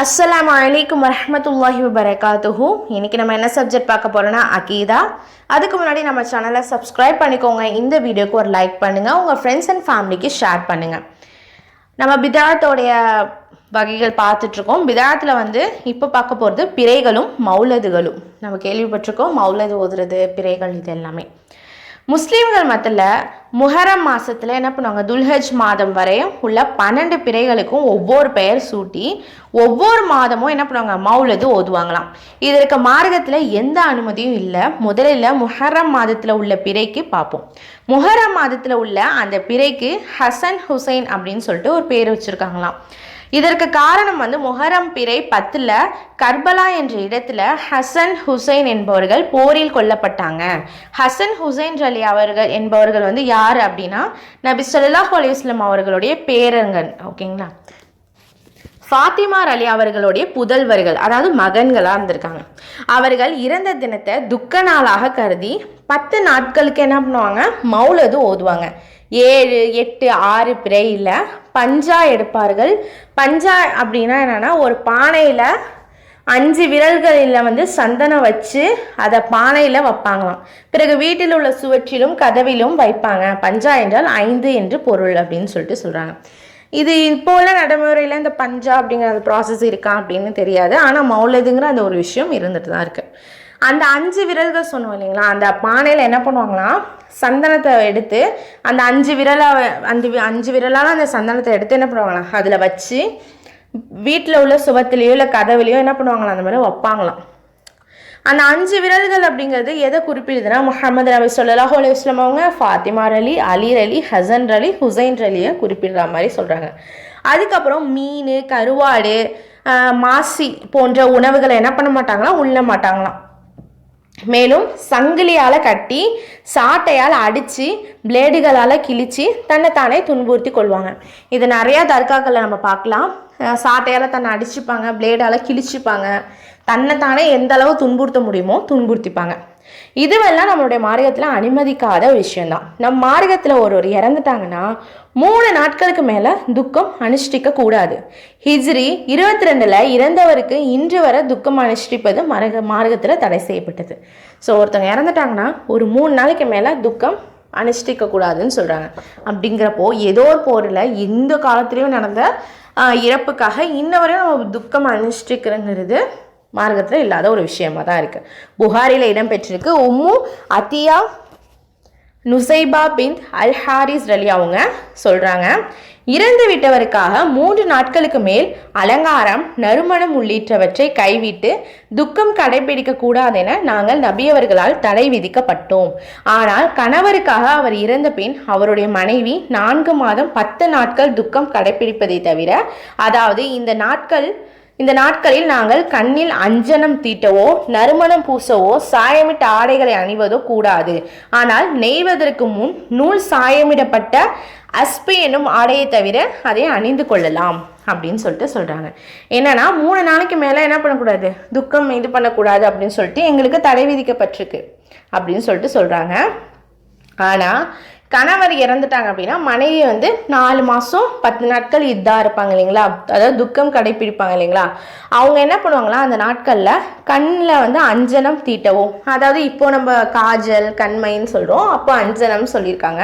அஸ்ஸலாமு அலைக்கும் வரஹ்மத்துல்லாஹி வபரகாத்துஹு. இன்னைக்கு நம்ம என்ன சப்ஜெக்ட் பார்க்க போறோம்னா அகீதா. அதுக்கு முன்னாடி நம்ம சேனலை சப்ஸ்கிரைப் பண்ணிக்கோங்க. இந்த வீடியோக்கு ஒரு லைக் பண்ணுங்க, உங்க ஃப்ரெண்ட்ஸ் அண்ட் ஃபேமிலிக்கு ஷேர் பண்ணுங்க. நம்ம பிதாத்தோடைய வகைகள் பார்த்துட்டு இருக்கோம். பிதாத்தில் இப்போ பார்க்க போகிறது பிறைகளும் மௌலதுகளும். நம்ம கேள்விப்பட்டிருக்கோம் மௌலது ஓதுறது, பிறைகள், இது எல்லாமே. முஸ்லீம்கள் மத்தியில் முஹரம் மாதத்தில் என்ன பண்ணுவாங்க, துல்ஹஜ் மாதம் வரையும் உள்ள 12 பிறைகளுக்கும் ஒவ்வொரு பெயர் சூட்டி ஒவ்வொரு மாதமும் என்ன பண்ணுவாங்க, மௌலது ஓதுவாங்களாம். இதற்கு மார்க்கத்தில் எந்த அனுமதியும் இல்லை. முதலில் முஹரம் மாதத்தில் உள்ள பிறைக்கு பார்ப்போம். முஹரம் மாதத்தில் உள்ள அந்த பிறைக்கு ஹசன் ஹுசைன் அப்படின்னு சொல்லிட்டு ஒரு பேர் வச்சுருக்காங்களாம். இதற்கு காரணம் முஹரம் பிறை 10 கர்பலா என்ற இடத்துல ஹசன் ஹுசைன் என்பவர்கள் போரில் கொல்லப்பட்டாங்க. ஹசன் ஹுசைன் அலி அவர்கள் என்பவர்கள் யார் அப்படின்னா நபி ஸல்லல்லாஹு அலைஹி வஸல்லம் அவர்களுடைய பேரன்கள். ஓகேங்களா, ஃபாத்திமா அலி அவர்களுடைய புதல்வர்கள், அதாவது மகன்களாக இருந்திருக்காங்க. அவர்கள் இறந்த தினத்தை துக்க நாளாக கருதி 10 நாட்களுக்கு என்ன பண்ணுவாங்க, மௌலது ஓதுவாங்க. 7, 8, 6 பிறையில் பஞ்சா எடுப்பார்கள். பஞ்சா அப்படின்னா என்னன்னா, ஒரு பானையில் 5 விரல்களில் சந்தனம் வச்சு அதை பானையில் வைப்பாங்களாம். பிறகு வீட்டில் உள்ள சுவற்றிலும் கதவிலும் வைப்பாங்க. பஞ்சா என்றால் 5 என்று பொருள் அப்படின்னு சொல்லிட்டு சொல்கிறாங்க. இது இப்போ உள்ள நடைமுறையில் இந்த பஞ்சா அப்படிங்கிற அந்த ப்ராசஸ் இருக்கா அப்படின்னு தெரியாது. ஆனால் மௌலதுங்கிற அந்த ஒரு விஷயம் இருந்துட்டு தான் இருக்குது. அந்த 5 விரல்கள் சொன்னோம் இல்லைங்களா, அந்த பானையில் என்ன பண்ணுவாங்களாம், சந்தனத்தை எடுத்து அந்த 5 விரலால் அந்த சந்தனத்தை எடுத்து என்ன பண்ணுவாங்களாம், அதில் வச்சு வீட்டில் உள்ள சுவத்திலேயோ இல்லை கதவுலையோ என்ன பண்ணுவாங்களாம், அந்த மாதிரி வைப்பாங்களாம். அந்த 5 விரல்கள் அப்படிங்கிறது எதை குறிப்பிடுதுன்னா, முஹம்மது நபி ஸல்லல்லாஹு அலைஹி வஸல்லம் அவங்க ஃபாத்திமா அலி, அலி அலி, ஹசன் அலி, ஹுசைன் அலியை குறிப்பிடுற மாதிரி சொல்கிறாங்க. அதுக்கப்புறம் மீன், கருவாடு, மாசி போன்ற உணவுகளை என்ன பண்ண மாட்டாங்களாம், உண்ண மாட்டாங்களாம். மேலும் சங்கிலியால் கட்டி சாட்டையால் அடித்து பிளேடுகளால் கிழித்து தன்னைத்தானே துன்புறுத்தி கொள்வாங்க. இது நிறையா தர்காக்களில் நம்ம பார்க்கலாம். சாட்டையால் தன்னை அடிச்சுப்பாங்க, பிளேடால் கிழிச்சுப்பாங்க, தன்னைத்தானே எந்த அளவு துன்புறுத்த முடியுமோ துன்புறுத்திப்பாங்க. இதுவெல்லாம் நம்மளுடைய மார்க்கத்தில் அனுமதிக்காத விஷயம்தான். நம் மார்க்கத்தில் ஒருவர் இறந்துட்டாங்கன்னா 3 நாட்களுக்கு மேலே துக்கம் அனுஷ்டிக்க கூடாது. ஹிஜ்ரி 22 இறந்தவருக்கு இன்று வரை துக்கம் அனுஷ்டிப்பது மார்க்கத்தில் தடை செய்யப்பட்டது. ஸோ ஒருத்தவங்க இறந்துட்டாங்கன்னா ஒரு 3 நாளைக்கு மேலே துக்கம் அனுஷ்டிக்க கூடாதுன்னு சொல்கிறாங்க. அப்படிங்கிறப்போ ஏதோ ஒரு போரில் எந்த காலத்துலேயும் நடந்த இறப்புக்காக இன்ன வரையும் நம்ம துக்கம் அனுஷ்டிக்கிறங்கிறது மார்க்கத்தில் இல்லாத ஒரு விஷயமா தான் இருக்குது. புகாரில் இடம்பெற்றிருக்கு. உம்மு அத்தியா நுசைபா பின் அல் ஹாரிஸ் அலி அவங்க சொல்கிறாங்க, இறந்து விட்டவருக்காக 3 நாட்களுக்கு மேல் அலங்காரம், நறுமணம் உள்ளிட்டவற்றை கைவிட்டு துக்கம் கடைபிடிக்க கூடாதென நாங்கள் நபியவர்களால் தடை விதிக்கப்பட்டோம். ஆனால் கணவருக்காக அவர் இறந்த பின் அவருடைய மனைவி 4 மாதம் 10 நாட்கள் துக்கம் கடைபிடிப்பதை தவிர, அதாவது இந்த நாட்களில் நாங்கள் கண்ணில் அஞ்சனம் தீட்டவோ, நறுமணம் பூசவோ, சாயமிட்ட ஆடைகளை அணிவதோ கூடாது. ஆனால் நெய்வதற்கு முன் நூல் சாயமிடப்பட்ட அஸ்பி என்னும் ஆடையை தவிர அதை அணிந்து கொள்ளலாம் அப்படின்னு சொல்லிட்டு சொல்கிறாங்க. என்னன்னா 3 நாளைக்கு மேலே என்ன பண்ணக்கூடாது, துக்கம் இது பண்ணக்கூடாது அப்படின்னு சொல்லிட்டு எங்களுக்கு தடை விதிக்கப்பட்டிருக்கு அப்படின்னு சொல்லிட்டு சொல்கிறாங்க. ஆனால் கணவர் இறந்துட்டாங்க அப்படின்னா மனைவி 4 மாதம் 10 நாட்கள் இதாக இருப்பாங்க இல்லைங்களா, அதாவது துக்கம் கடைப்பிடிப்பாங்க இல்லைங்களா, அவங்க என்ன பண்ணுவாங்களா, அந்த நாட்களில் கண்ணில் அஞ்சனம் தீட்டவோ, அதாவது இப்போ நம்ம காஜல் கண்மைன்னு சொல்கிறோம், அப்போ அஞ்சனம் சொல்லியிருக்காங்க,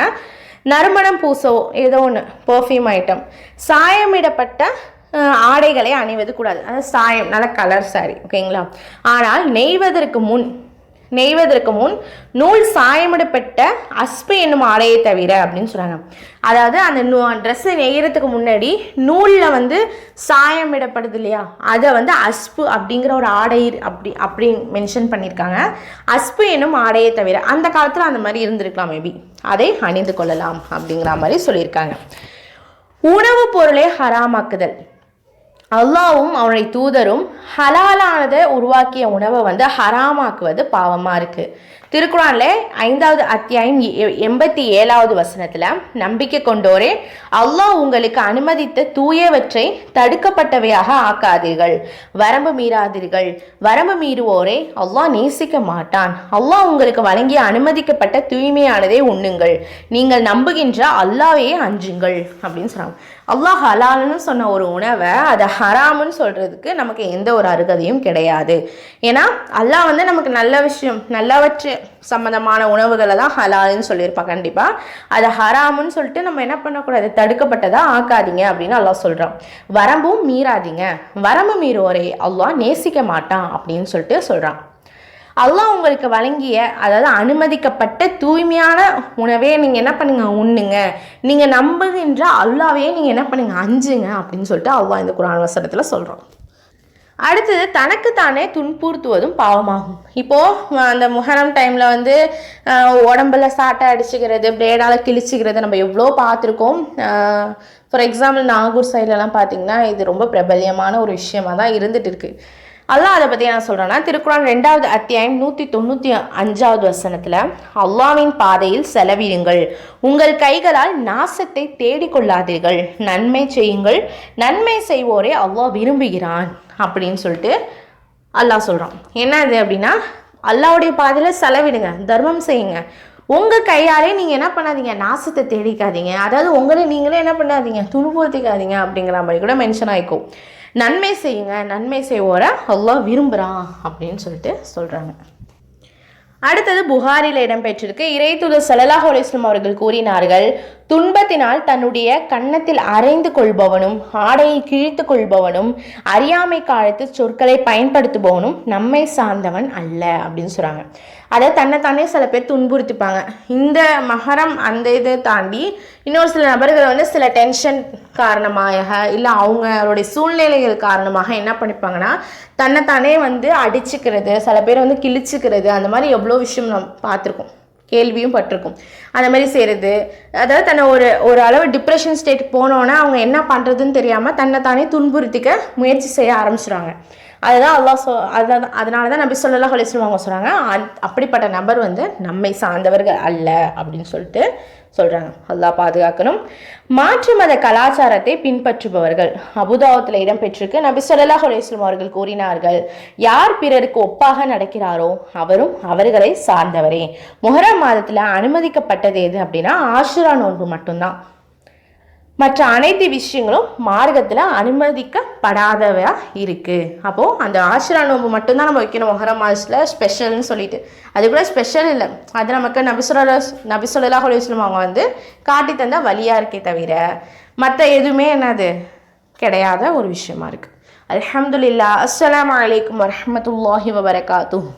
நறுமணம் பூசவோ, ஏதோ ஒன்று பர்ஃப்யூம் ஐட்டம், சாயமிடப்பட்ட ஆடைகளை அணிவது கூடாது. அதாவது சாயம், நல்ல கலர் சாரி, ஓகேங்களா. ஆனால் நெய்வதற்கு முன் நூல் சாயமிடப்பட்ட அஸ்பு என்னும் ஆடையை தவிர அப்படின்னு சொல்கிறாங்க. அதாவது அந்த ட்ரெஸ்ஸை நெய்யறதுக்கு முன்னாடி நூலில் சாயமிடப்படுது இல்லையா, அதை அஸ்பு அப்படிங்கிற ஒரு ஆடை அப்படி மென்ஷன் பண்ணியிருக்காங்க. அஸ்பு என்னும் ஆடையை தவிர அந்த காலத்தில் அந்த மாதிரி இருந்திருக்கலாம், மேபி அதை அணிந்து கொள்ளலாம் அப்படிங்கிற மாதிரி சொல்லியிருக்காங்க. உணவுப் பொருளை ஹராமாக்குதல். அல்லாவும் அவனுடைய தூதரும் ஹலாலானதை உருவாக்கிய உணவை ஹராமாக்குவது பாவமாக இருக்குது. திருக்குரானில் 5வது அத்தியாயம் 87வது வசனத்தில், நம்பிக்கை கொண்டோரே, அல்லாஹ் உங்களுக்கு அனுமதித்த தூயவற்றை தடுக்கப்பட்டவையாக ஆக்காதீர்கள், வரம்பு மீறாதீர்கள், வரம்பு மீறுவோரே அல்லாஹ் நேசிக்க மாட்டான், அல்லாஹ் உங்களுக்கு வழங்கிய அனுமதிக்கப்பட்ட தூய்மையானதை உண்ணுங்கள், நீங்கள் நம்புகின்ற அல்லாஹ்வையே அஞ்சுங்கள் அப்படின்னு சொல்கிறாங்க. அல்லாஹ் ஹலால்னு சொன்ன ஒரு உணவை அதை ஹராமுன்னு சொல்கிறதுக்கு நமக்கு எந்த ஒரு அருகதையும் கிடையாது. ஏன்னா அல்லாஹ் வந்து நமக்கு நல்ல விஷயம் நல்லவற்று சம்மந்தமான உணவுகளை தான் ஹலால்னு சொல்லியிருப்பான். கண்டிப்பாக அதை ஹராமுன்னு சொல்லிட்டு நம்ம என்ன பண்ணக்கூடாது, தடுக்கப்பட்டதாக ஆக்காதீங்க அப்படின்னு அல்லாஹ் சொல்கிறான். வரம்பும் மீறாதீங்க, வரம்பு மீறுவோரை அல்லாஹ் நேசிக்க மாட்டான் அப்படின்னு சொல்லிட்டு சொல்கிறான். அல்லாஹ் உங்களுக்கு வழங்கிய, அதாவது அனுமதிக்கப்பட்ட தூய்மையான உணவே நீங்கள் என்ன பண்ணுங்க, உண்ணுங்க. நீங்கள் நம்புகின்ற அல்லாஹ்வே நீங்கள் என்ன பண்ணுங்க, அஞ்சுங்க அப்படின்னு சொல்லிட்டு அல்லாஹ் இந்த குர்ஆன் வசனத்தில் சொல்கிறோம். அடுத்தது, தனக்குத்தானே துன்புறுத்துவதும் பாவமாகும். இப்போது அந்த முஹரம் டைமில் வந்து உடம்புல சாட்டை அடிச்சுக்கிறது, பிளேடால் கிழிச்சிக்கிறது நம்ம எவ்வளோ பார்த்துருக்கோம். ஃபார் எக்ஸாம்பிள் நாகூர் சைட்லலாம் பார்த்திங்கன்னா இது ரொம்ப பிரபல்யமான ஒரு விஷயமாக தான் இருந்துகிட்டு இருக்குது. அல்லாஹ் அதை பற்றி என்ன சொல்கிறேன்னா, திருக்குர்ஆன் 2வது அத்தியாயம் 195வது வசனத்தில், அல்லாஹ்வின் பாதையில் செலவிடுங்கள், உங்கள் கைகளால் நாசத்தை தேடிக்கொள்ளாதீர்கள், நன்மை செய்யுங்கள், நன்மை செய்வோரே அல்லாஹ் விரும்புகிறான் அப்படின்னு சொல்லிட்டு அல்லாஹ் சொல்கிறான். என்னது அப்படின்னா, அல்லாஹ்வுடைய பாதையில் செலவிடுங்க, தர்மம் செய்யுங்க, உங்கள் கையாலே நீங்கள் என்ன பண்ணாதீங்க, நாசத்தை தேடிக்காதீங்க, அதாவது உங்களை நீங்களே என்ன பண்ணாதீங்க, துன்புறுத்திக்காதீங்க அப்படிங்கிற மாதிரி கூட மென்ஷன் ஆகிக்கும். நன்மை செய்யுங்க, நன்மை செய்வோரை அல்லாஹ் விரும்புகிறான் அப்படின்னு சொல்லிட்டு சொல்கிறாங்க. அடுத்தது புகாரில் இடம்பெற்றிருக்கு. இறைத்தூதர் ஸல்லல்லாஹு அலைஹி வஸல்லம் அவர்கள் கூறினார்கள், துன்பத்தினால் தன்னுடைய கன்னத்தில் அரைந்து கொள்பவனும் ஆடையை கிழித்து கொள்பவனும் அறியாமை காலத்து சொற்களை பயன்படுத்துபவனும் நம்மை சார்ந்தவன் அல்ல அப்படின்னு சொல்கிறாங்க. அதை தன்னைத்தானே சில பேர் துன்புறுத்திப்பாங்க. இந்த மஹரம் அந்த இதை தாண்டி இன்னொரு சில நபர்கள் வந்து சில டென்ஷன் காரணமாக இல்லை அவங்களுடைய சூழ்நிலைகள் காரணமாக என்ன பண்ணிப்பாங்கன்னா தன்னைத்தானே வந்து அடிச்சுக்கிறது, சில பேர் வந்து கிழிச்சுக்கிறது, அந்த மாதிரி எவ்வளோ விஷயம் நம்ம பார்த்துருக்கோம், கேள்வியும் பட்டிருக்கும். அந்த மாதிரி செய்கிறது, அதாவது தன்னை ஒரு அளவு டிப்ரெஷன் ஸ்டேட் போனோன்னா அவங்க என்ன பண்ணுறதுன்னு தெரியாமல் தன்னைத்தானே துன்புறுத்திக்க முயற்சி செய்ய ஆரம்பிச்சிடுவாங்க. அதுதான் அதனால தான் நபி ஸல்லல்லாஹு அலைஹி வஸல்லம் அவங்க சொல்கிறாங்க, அப்படிப்பட்ட நபர் வந்து நம்மை சார்ந்தவர்கள் அல்ல அப்படின்னு சொல்லிட்டு சொல்கிறாங்க. அல்லாஹ் பாதுகாக்கணும். மாற்று மத கலாச்சாரத்தை பின்பற்றுபவர்கள், அபூதாவுத்தில் இடம்பெற்றிருக்கு. நபி ஸல்லல்லாஹு அலைஹி வஸல்லம் அவர்கள் கூறினார்கள், யார் பிறருக்கு ஒப்பாக நடக்கிறாரோ அவரும் அவர்களை சார்ந்தவரே. முஹர்ரம் மாதத்தில் அனுமதிக்கப்பட்டது எது அப்படின்னா ஆஷுரா நோன்பு மட்டும்தான். மற்ற அனைத்து விஷயங்களும் மார்க்கத்தில் அனுமதிக்கப்படாதவா இருக்குது. அப்போது அந்த ஆஷுரா நோன்பு மட்டும்தான் நம்ம வைக்கணும் முஹர்ரம் மாதத்தில் ஸ்பெஷல்னு சொல்லிட்டு. அது கூட ஸ்பெஷல் இல்லை, அது நமக்கு நபி ஸல்லல்லாஹு அலைஹி வஸல்லம் அவங்க வந்து காட்டி தந்த வழியாக இருக்கே தவிர மற்ற எதுவுமே என்னது கிடையாத ஒரு விஷயமா இருக்குது. அல்ஹம்துலில்லாஹ். அஸ்ஸலாமு அலைக்கும் வரஹ்மத்துல்லாஹி வபரகாத்துஹு.